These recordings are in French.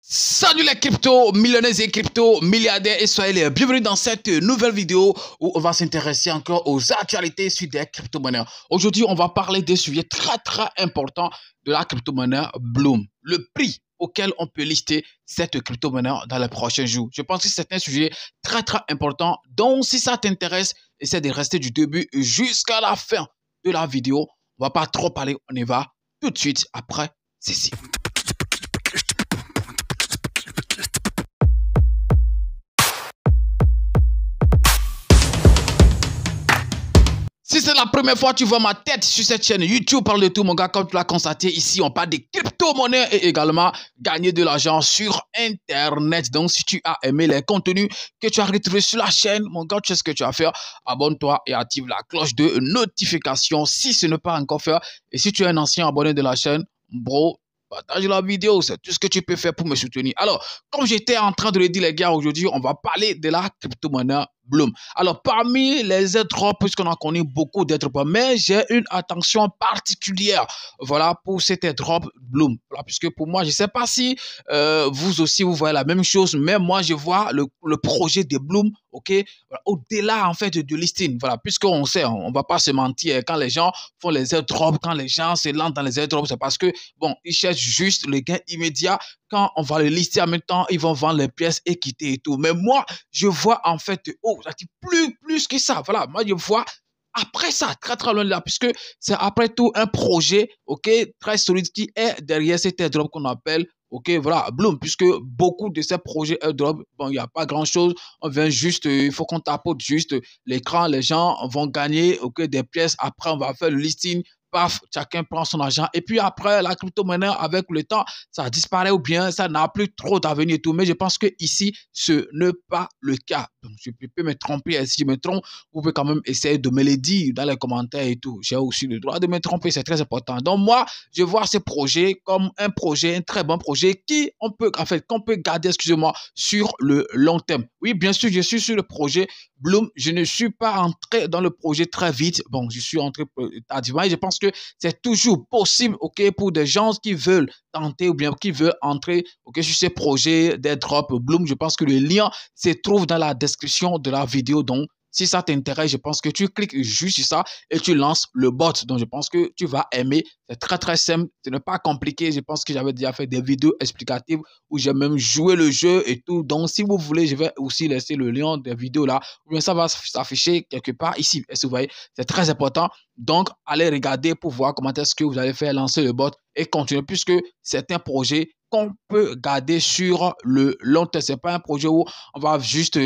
Salut les crypto millionnaires et crypto milliardaires et soyez les bienvenus dans cette nouvelle vidéo où on va s'intéresser encore aux actualités sur des crypto-monnaies. Aujourd'hui, on va parler des sujets très importants de la crypto-monnaie Bloom. Le prix auquel on peut lister cette crypto-monnaie dans les prochains jours. Je pense que c'est un sujet très important. Donc, si ça t'intéresse, essaie de rester du début jusqu'à la fin de la vidéo. On va pas trop parler, on y va tout de suite après ceci. Si c'est la première fois que tu vois ma tête sur cette chaîne YouTube, parle de tout mon gars, comme tu l'as constaté ici, on parle des crypto-monnaies et également gagner de l'argent sur Internet. Donc si tu as aimé les contenus que tu as retrouvés sur la chaîne, mon gars, tu sais ce que tu as à faire. Abonne-toi et active la cloche de notification si ce n'est pas encore fait. Et si tu es un ancien abonné de la chaîne, bro, partage la vidéo, c'est tout ce que tu peux faire pour me soutenir. Alors, comme j'étais en train de le dire les gars, aujourd'hui, on va parler de la crypto-monnaie Bloom. Alors, parmi les airdrops, puisqu'on en connaît beaucoup d'airdrops, mais j'ai une attention particulière, voilà, pour cet airdrop Bloom. Voilà, puisque pour moi, je ne sais pas si vous aussi, vous voyez la même chose, mais moi, je vois le projet de Bloom, ok, voilà, au-delà, en fait, de listing. Voilà, puisqu'on sait, on ne va pas se mentir, quand les gens font les airdrops, quand les gens se lancent dans les airdrops, c'est parce que, bon, ils cherchent juste le gain immédiat. Quand on va le lister en même temps, ils vont vendre les pièces et quitter et tout. Mais moi, je vois en fait, oh, plus que ça. Voilà, moi, je vois après ça, très loin de là, puisque c'est après tout un projet, ok, très solide qui est derrière cet airdrop qu'on appelle, ok, voilà, Bloom, puisque beaucoup de ces projets airdrop, bon, il n'y a pas grand-chose, on vient juste, il faut qu'on tapote juste l'écran, les gens vont gagner, ok, des pièces, après on va faire le listing, paf, chacun prend son argent. Et puis après, la crypto-monnaie, avec le temps, ça disparaît ou bien ça n'a plus trop d'avenir et tout. Mais je pense que ici, ce n'est pas le cas. Donc, je peux me tromper. Et si je me trompe, vous pouvez quand même essayer de me le dire dans les commentaires et tout. J'ai aussi le droit de me tromper, c'est très important. Donc, moi, je vois ce projet comme un projet, un très bon projet qu'on peut garder, excusez-moi, sur le long terme. Oui, bien sûr, je suis sur le projet Bloom. Je ne suis pas entré dans le projet très vite. Bon, je suis entré tardivement et je pense que c'est toujours possible, ok, pour des gens qui veulent tenter ou bien qui veulent entrer, ok, sur ces projets d'airdrop Bloom. Je pense que le lien se trouve dans la description de la vidéo. Donc, si ça t'intéresse, je pense que tu cliques juste sur ça et tu lances le bot. Donc, je pense que tu vas aimer. C'est très simple. Ce n'est pas compliqué. Je pense que j'avais déjà fait des vidéos explicatives où j'ai même joué le jeu et tout. Donc, si vous voulez, je vais aussi laisser le lien des vidéos là. Ou bien ça va s'afficher quelque part ici. Est-ce que vous voyez? C'est très important. Donc, allez regarder pour voir comment est-ce que vous allez faire lancer le bot et continuer puisque c'est un projet qu'on peut garder sur le long terme. Ce n'est pas un projet où on va juste,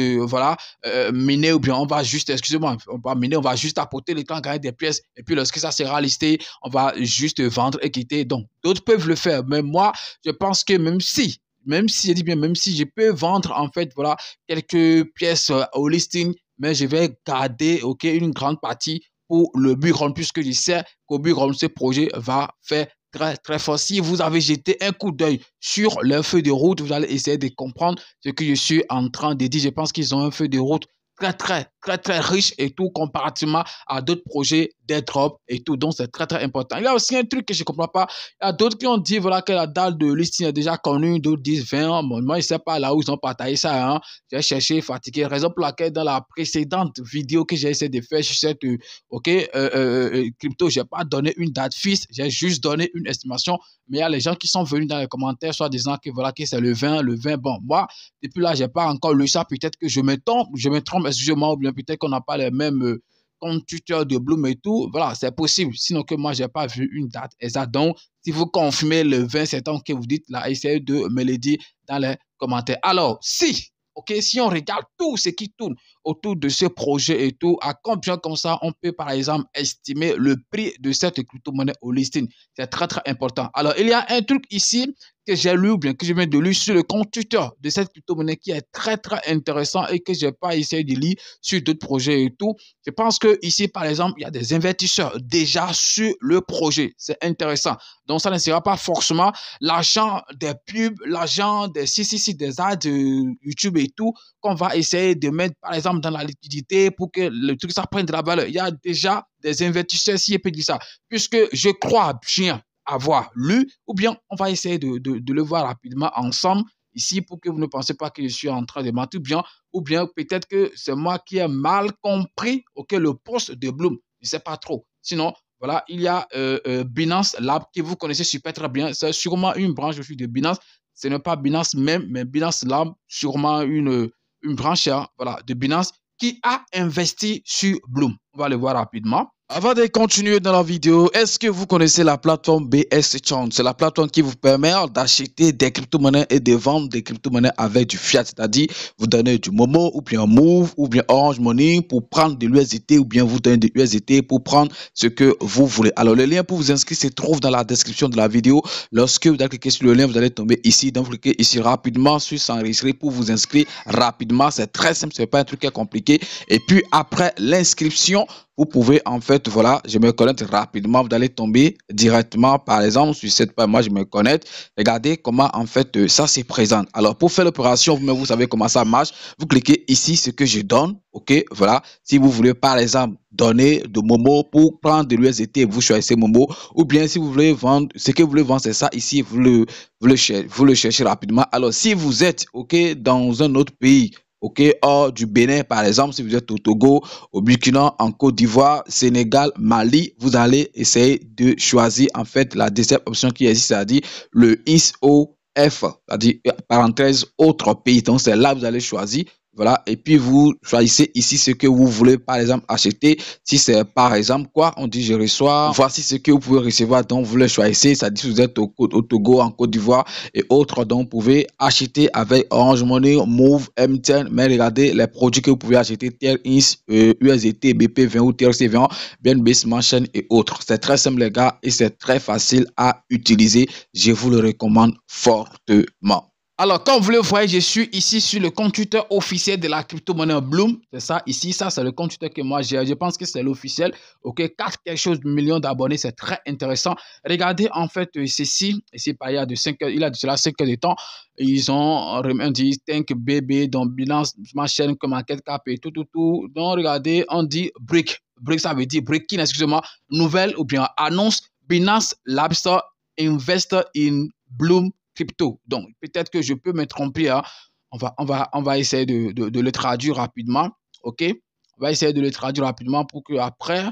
miner ou bien on va juste, excusez-moi, on va miner, on va juste apporter l'écran, gagner des pièces et puis lorsque ça sera listé, on va juste vendre et quitter. Donc, d'autres peuvent le faire. Mais moi, je pense que même si je peux vendre en fait, voilà, quelques pièces au listing, mais je vais garder, ok, une grande partie pour le Bullrun, puisque je sais qu'au Bullrun, ce projet va faire très fort. Si vous avez jeté un coup d'œil sur leur feuille de route, vous allez essayer de comprendre ce que je suis en train de dire. Je pense qu'ils ont un feuille de route très riche et tout comparativement à d'autres projets d'airdrop et tout. Donc, c'est très important. Il y a aussi un truc que je ne comprends pas. Il y a d'autres qui ont dit voilà, que la date de listing est déjà connue. D'autres disent 20. Bon, moi, je ne sais pas là où ils ont partagé ça. Hein. J'ai cherché, fatigué. Raison pour laquelle, dans la précédente vidéo que j'ai essayé de faire sur cette crypto, je n'ai pas donné une date fixe. J'ai juste donné une estimation. Mais il y a les gens qui sont venus dans les commentaires, soit disant que voilà, que c'est le 20. Bon, moi, depuis là, je n'ai pas encore lu ça. Peut-être que je me trompe, excusez-moi, ou bien peut-être qu'on n'a pas les mêmes comptes tuteurs de Bloom et tout. Voilà, c'est possible. Sinon que moi, je n'ai pas vu une date exacte. Donc, si vous confirmez le 20 septembre que vous dites là, essayez de me le dire dans les commentaires. Alors, si on regarde tout ce qui tourne autour de ce projet et tout, à combien comme ça, on peut par exemple estimer le prix de cette crypto-monnaie au listing. C'est très important. Alors, il y a un truc ici que j'ai lu ou bien que je viens de lire sur le compte Twitter de cette crypto-monnaie qui est très intéressant et que je n'ai pas essayé de lire sur d'autres projets et tout. Je pense que ici, par exemple, il y a des investisseurs déjà sur le projet. C'est intéressant. Donc, ça ne sera pas forcément l'argent des pubs, l'argent des des ads de YouTube et tout qu'on va essayer de mettre, par exemple, dans la liquidité pour que le truc, ça prenne de la valeur. Il y a déjà des investisseurs, si je peux dire ça, puisque je crois bien avoir lu, ou bien on va essayer de le voir rapidement ensemble. ici pour que vous ne pensez pas que je suis en train de mentir, ou bien peut-être que c'est moi qui ai mal compris, ok, le poste de Bloom. Je ne sais pas trop. Sinon, voilà, il y a Binance Lab que vous connaissez super très bien. C'est sûrement une branche aussi de Binance. Ce n'est pas Binance même, mais Binance Lab, sûrement une branche voilà, de Binance qui a investi sur Bloom. On va le voir rapidement. Avant de continuer dans la vidéo, est-ce que vous connaissez la plateforme BS Chain? C'est la plateforme qui vous permet d'acheter des crypto-monnaies et de vendre des crypto-monnaies avec du fiat. C'est-à-dire, vous donnez du Momo ou bien Move ou bien Orange Money pour prendre de l'USDT ou bien vous donnez de l'USDT pour prendre ce que vous voulez. Alors, le lien pour vous inscrire se trouve dans la description de la vidéo. Lorsque vous allez cliquer sur le lien, vous allez tomber ici. Donc, vous cliquez ici rapidement sur s'enregistrer pour vous inscrire rapidement. C'est très simple, c'est pas un truc compliqué. Et puis, après l'inscription, vous pouvez en fait, voilà, je me connecte rapidement. Vous allez tomber directement, par exemple, sur cette page. Moi, je me connecte. Regardez comment en fait ça se présente. Alors, pour faire l'opération, vous savez comment ça marche. Vous cliquez ici, ce que je donne. Ok, voilà. Si vous voulez, par exemple, donner de Momo pour prendre de l'USDT, vous choisissez Momo. Ou bien, si vous voulez vendre, ce que vous voulez vendre, c'est ça. Ici, vous le cherchez rapidement. Alors, si vous êtes, ok, dans un autre pays, ok, hors du Bénin, par exemple, si vous êtes au Togo, au Burkina, en Côte d'Ivoire, Sénégal, Mali, vous allez essayer de choisir en fait la deuxième option qui existe, c'est-à-dire le ISOF, c'est-à-dire parenthèse autre pays. Donc c'est là que vous allez choisir. Voilà, et puis vous choisissez ici ce que vous voulez par exemple acheter. Si c'est par exemple quoi, on dit je reçois, voici ce que vous pouvez recevoir, donc vous le choisissez. C'est-à-dire si vous êtes au Togo, en Côte d'Ivoire et autres, donc vous pouvez acheter avec Orange Money, Move, MTN. Mais regardez les produits que vous pouvez acheter, TRX, USDT, BP20 ou TRC20, BNB Smart Chain et autres. C'est très simple les gars et c'est très facile à utiliser. Je vous le recommande fortement. Alors, comme vous le voyez, je suis ici sur le compte Twitter officiel de la crypto-monnaie Bloom. C'est ça, ici, ça, c'est le compte Twitter que moi j'ai. Je pense que c'est l'officiel. OK, 4 quelque chose de millions d'abonnés, c'est très intéressant. Regardez, en fait, ceci, ici, il y a de 5 heures, il a de cela 5 heures de temps. Ils ont dit Tank BB, donc Binance, ma chaîne, comme Market Cap et tout. Donc, regardez, on dit Brick. Brick, ça veut dire Breaking, excusez-moi, nouvelle ou bien annonce. Binance Labs Invest in Bloom Crypto. Donc, peut-être que je peux me tromper. Hein. On va essayer de le traduire rapidement. OK? On va essayer de le traduire rapidement pour qu'après,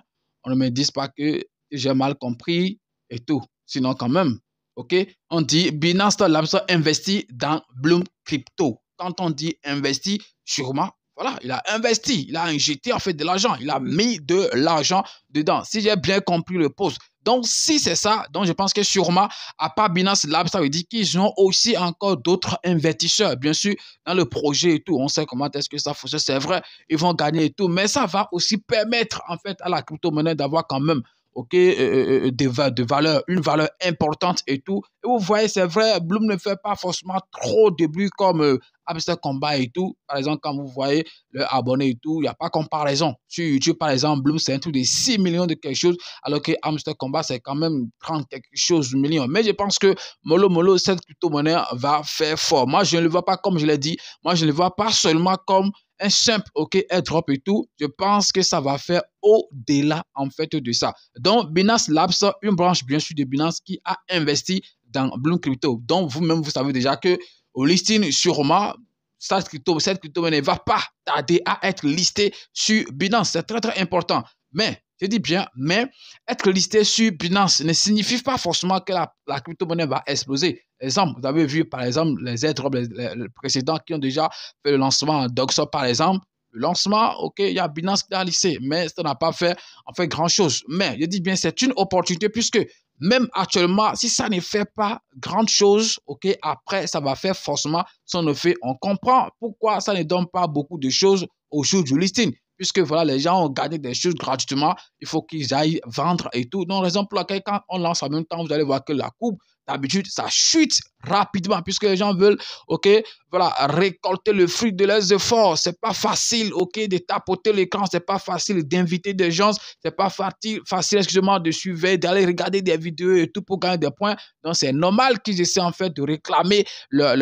on ne me dise pas que j'ai mal compris et tout. Sinon, quand même, OK? On dit Binance Labs investi dans Bloom Crypto. Quand on dit investi, sûrement, voilà, il a investi, il a injecté en fait de l'argent, il a mis de l'argent dedans. Si j'ai bien compris le post. Donc, si c'est ça, donc je pense que sûrement, à part Binance Lab, ça veut dire qu'ils ont aussi encore d'autres investisseurs, bien sûr, dans le projet et tout. On sait comment est-ce que ça fonctionne, c'est vrai, ils vont gagner et tout, mais ça va aussi permettre, en fait, à la crypto-monnaie d'avoir quand même, OK, de valeur, une valeur importante et tout. Et vous voyez, c'est vrai, Bloom ne fait pas forcément trop de bruit comme Hamster Combat et tout. Par exemple, quand vous voyez le abonné et tout, il n'y a pas comparaison. Sur YouTube, par exemple, Bloom, c'est un truc de 6 millions de quelque chose, alors que Hamster Combat, c'est quand même 30 quelque chose de millions. Mais je pense que Molo, cette crypto-monnaie va faire fort. Moi, je ne le vois pas comme je l'ai dit. Moi, je ne le vois pas seulement comme un simple, OK, airdrop et tout. Je pense que ça va faire au-delà, en fait, de ça. Donc, Binance Labs, une branche, bien sûr, de Binance qui a investi dans Bloom Crypto. Donc, vous-même, vous savez déjà que au listing, sûrement, cette crypto-monnaie ne va pas tarder à être listée sur Binance. C'est très, très important. Mais, je dis bien, mais être listé sur Binance ne signifie pas forcément que la crypto-monnaie va exploser. Exemple, vous avez vu, par exemple, les airdrops les précédents qui ont déjà fait le lancement en Doxo, par exemple. Le lancement, OK, il y a Binance qui a listé, mais ça n'a pas fait, en fait, grand-chose. Mais, je dis bien, c'est une opportunité puisque même actuellement, si ça ne fait pas grande chose, OK, après, ça va faire forcément son effet. On comprend pourquoi ça ne donne pas beaucoup de choses au jour du listing. Puisque voilà, les gens ont gagné des choses gratuitement, il faut qu'ils aillent vendre et tout. Donc, raison pour laquelle, quand on lance en même temps, vous allez voir que la courbe, d'habitude, ça chute rapidement, puisque les gens veulent, OK, voilà, récolter le fruit de leurs efforts. C'est pas facile, OK, de tapoter l'écran, c'est pas facile d'inviter des gens, c'est pas facile, excusez-moi, de suivre, d'aller regarder des vidéos et tout pour gagner des points. Donc, c'est normal qu'ils essaient en fait de réclamer leur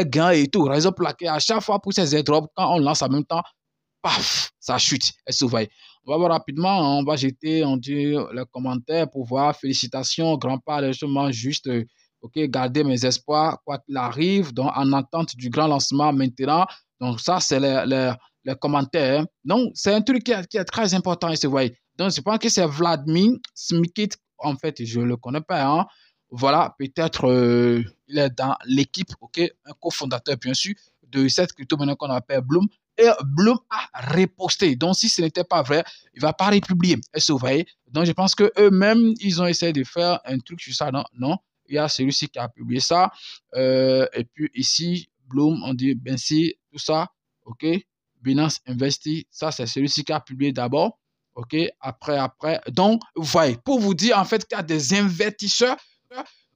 gain et tout. Raison pour laquelle, à chaque fois pour ces airdrops, quand on lance en même temps, paf, ça chute. On va voir rapidement, on va jeter, on dit, les commentaires pour voir. Félicitations, grand-père, justement, juste Ok, garder mes espoirs, quoi qu'il arrive. Donc, en attente du grand lancement maintenant. Donc, ça, c'est les commentaires, hein. Donc, c'est un truc qui est très important ici, vous voyez. Donc, je pense que c'est Vladimir Smikit. En fait, je ne le connais pas, hein. Voilà, peut-être il est dans l'équipe, ok, un cofondateur, bien sûr, de cette crypto-monnaie qu'on appelle Bloom. Et Bloom a reposté. Donc, si ce n'était pas vrai, il ne va pas republier. Est-ce que vous voyez? Donc, je pense qu'eux-mêmes, ils ont essayé de faire un truc sur ça. Non, non. Il y a celui-ci qui a publié ça. Et puis ici, Bloom, on dit Bensi, tout ça. OK. Binance Investi, ça, c'est celui-ci qui a publié d'abord. OK. Après. Donc, vous voyez, pour vous dire en fait qu'il y a des investisseurs.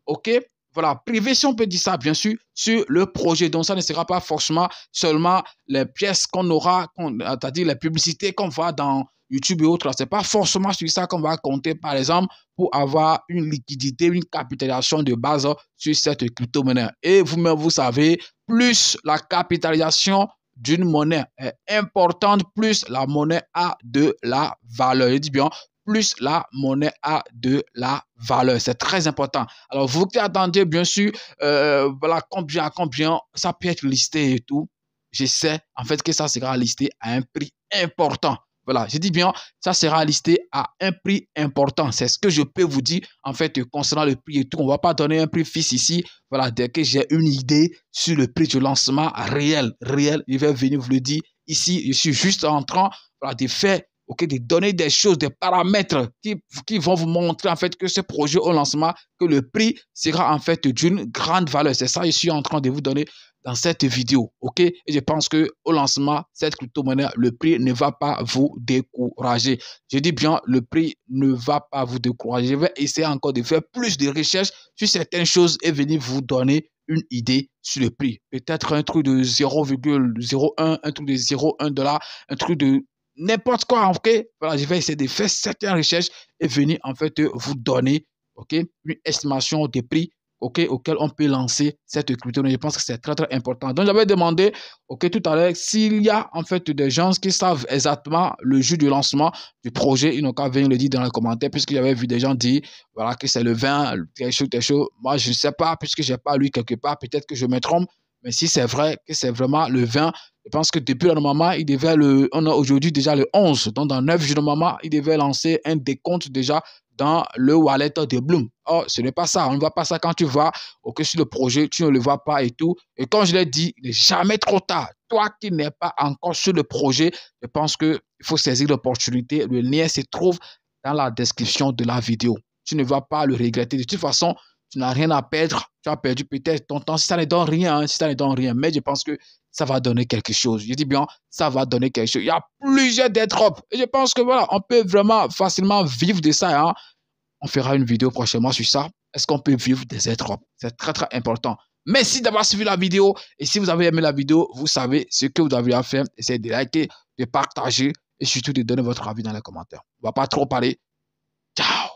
OK. Voilà, privé, si on peut dire ça, bien sûr, sur le projet. Donc, ça ne sera pas forcément seulement les pièces qu'on aura, c'est-à-dire les publicités qu'on voit dans YouTube et autres. Ce n'est pas forcément sur ça qu'on va compter, par exemple, pour avoir une liquidité, une capitalisation de base sur cette crypto-monnaie. Et vous-même, vous savez, plus la capitalisation d'une monnaie est importante, plus la monnaie a de la valeur. Je dis bien, plus la monnaie a de la valeur. C'est très important. Alors, vous qui attendez, bien sûr, voilà, combien ça peut être listé et tout. Je sais, en fait, que ça sera listé à un prix important. Voilà, je dis bien, ça sera listé à un prix important. C'est ce que je peux vous dire, en fait, concernant le prix et tout. On ne va pas donner un prix fixe ici. Voilà, dès que j'ai une idée sur le prix du lancement réel, je vais venir vous le dire. Ici, je suis juste en train, voilà, de faire, ok, de donner des choses, des paramètres qui vont vous montrer, en fait, que ce projet au lancement, que le prix sera, en fait, d'une grande valeur. C'est ça, je suis en train de vous donner dans cette vidéo, ok? Et je pense que au lancement, cette crypto-monnaie, le prix ne va pas vous décourager. Je dis bien, le prix ne va pas vous décourager. Je vais essayer encore de faire plus de recherches sur certaines choses et venir vous donner une idée sur le prix. Peut-être un truc de 0,01, un truc de 0,1 $, un truc de n'importe quoi, ok? Voilà, je vais essayer de faire certaines recherches et venir en fait vous donner, ok, une estimation des prix, ok, auquel on peut lancer cette crypto-monnaie. Je pense que c'est très, très important. Donc, j'avais demandé, ok, tout à l'heure, s'il y a en fait des gens qui savent exactement le jour du lancement du projet, ils n'ont qu'à venir le dire dans les commentaires, puisque j'avais vu des gens dire, voilà, que c'est le 20, quelque chose. Moi, je ne sais pas, puisque je n'ai pas lu quelque part, peut-être que je me trompe, mais si c'est vrai que c'est vraiment le 20, je pense que depuis le moment, il devait on a aujourd'hui déjà le 11, donc dans 9 jours normalement, il devait lancer un décompte déjà dans le wallet de Bloom. Oh, ce n'est pas ça. On ne voit pas ça quand tu vas sur le projet, tu ne le vois pas et tout. Et comme je l'ai dit, il n'est jamais trop tard. Toi qui n'es pas encore sur le projet, je pense qu'il faut saisir l'opportunité. Le lien se trouve dans la description de la vidéo. Tu ne vas pas le regretter. De toute façon, tu n'as rien à perdre. Tu as perdu peut-être ton temps si ça ne donne rien. Hein, si ça ne donne rien. Mais je pense que ça va donner quelque chose. Je dis bien, ça va donner quelque chose. Il y a plusieurs airdrops. Et je pense que voilà, on peut vraiment facilement vivre de ça. Hein. On fera une vidéo prochainement sur ça. Est-ce qu'on peut vivre des airdrops? C'est très, très important. Merci d'avoir suivi la vidéo. Et si vous avez aimé la vidéo, vous savez ce que vous avez à faire. Essayez de liker, de partager et surtout de donner votre avis dans les commentaires. On ne va pas trop parler. Ciao!